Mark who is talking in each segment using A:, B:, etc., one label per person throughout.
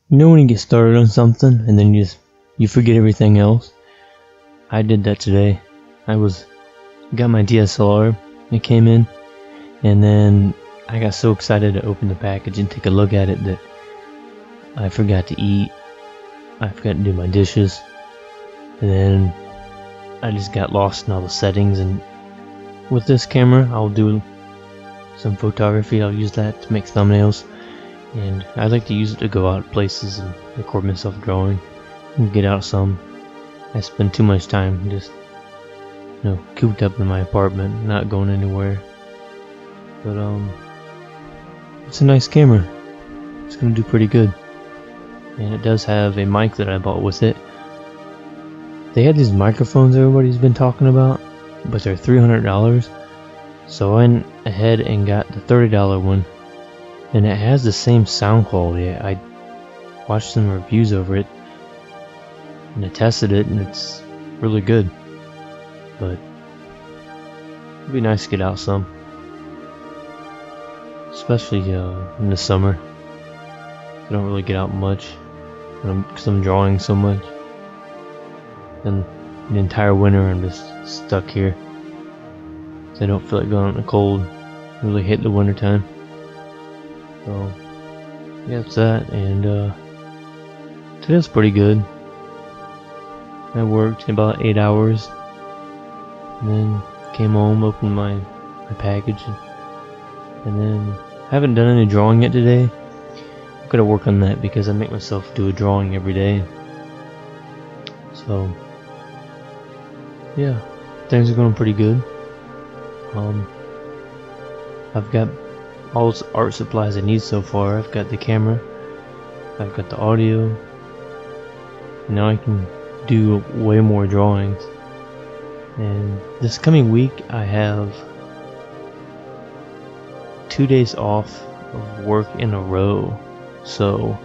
A: You know when you get started on something and then you forget everything else? I did that today. Got my DSLR, it came in, and then I got so excited to open the package and take a look at it that I forgot to eat, I forgot to do my dishes, and then I just got lost in all the settings. And with this camera I'll do some photography. I'll use that to make thumbnails, and I like to use it to go out places and record myself drawing and get out some. I spend too much time just cooped up in my apartment, not going anywhere. But it's a nice camera. It's gonna do pretty good. And it does have a mic that I bought with it. They had these microphones everybody's been talking about, but they're $300. So I went ahead and got the $30 one, and it has the same sound quality. I watched some reviews over it and I tested it, and it's really good. But it'd be nice to get out some, especially in the summer. I don't really get out much because I'm drawing so much, and the entire winter I'm just stuck here. So I don't feel like going out in the cold. I really hate the winter time. So yeah, it's that. And today was pretty good. I worked about 8 hours, and then came home, opened my package, and then I haven't done any drawing yet today. I've got to work on that because I make myself do a drawing every day. So yeah, things are going pretty good. I've got all the art supplies I need so far. I've got the camera, I've got the audio, and now I can do way more drawings. And this coming week I have 2 days off of work in a row. So,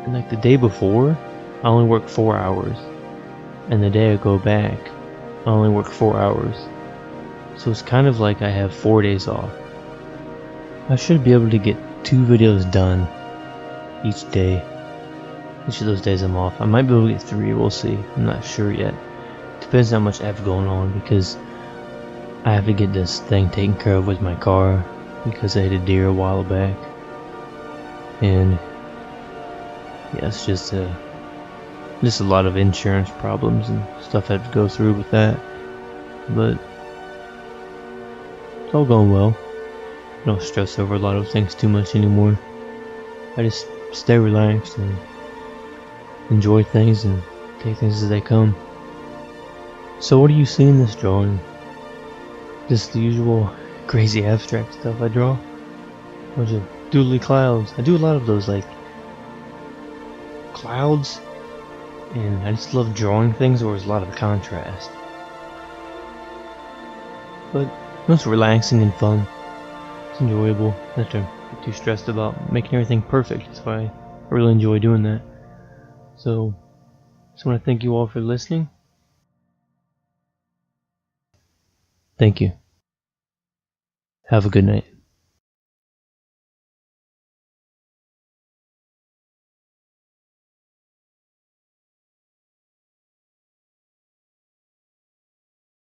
A: and like the day before I only work 4 hours, and the day I go back I only work 4 hours. So it's kind of like I have 4 days off. I should be able to get 2 videos done each day. Each of those days I'm off. I might be able to get 3, we'll see. I'm not sure yet. Depends on how much I have going on, because I have to get this thing taken care of with my car because I hit a deer a while back. And yeah, it's just a lot of insurance problems and stuff I have to go through with that. But it's all going well. I don't stress over a lot of things too much anymore. I just stay relaxed and enjoy things and take things as they come. So what do you see in this drawing? Just the usual crazy abstract stuff I draw. A bunch of doodly clouds. I do a lot of those, like clouds, and I just love drawing things where there's a lot of contrast. But it's relaxing and fun. It's enjoyable. I don't have to get too stressed about making everything perfect. That's why I really enjoy doing that. So, just want to thank you all for listening. Thank you. Have a good night.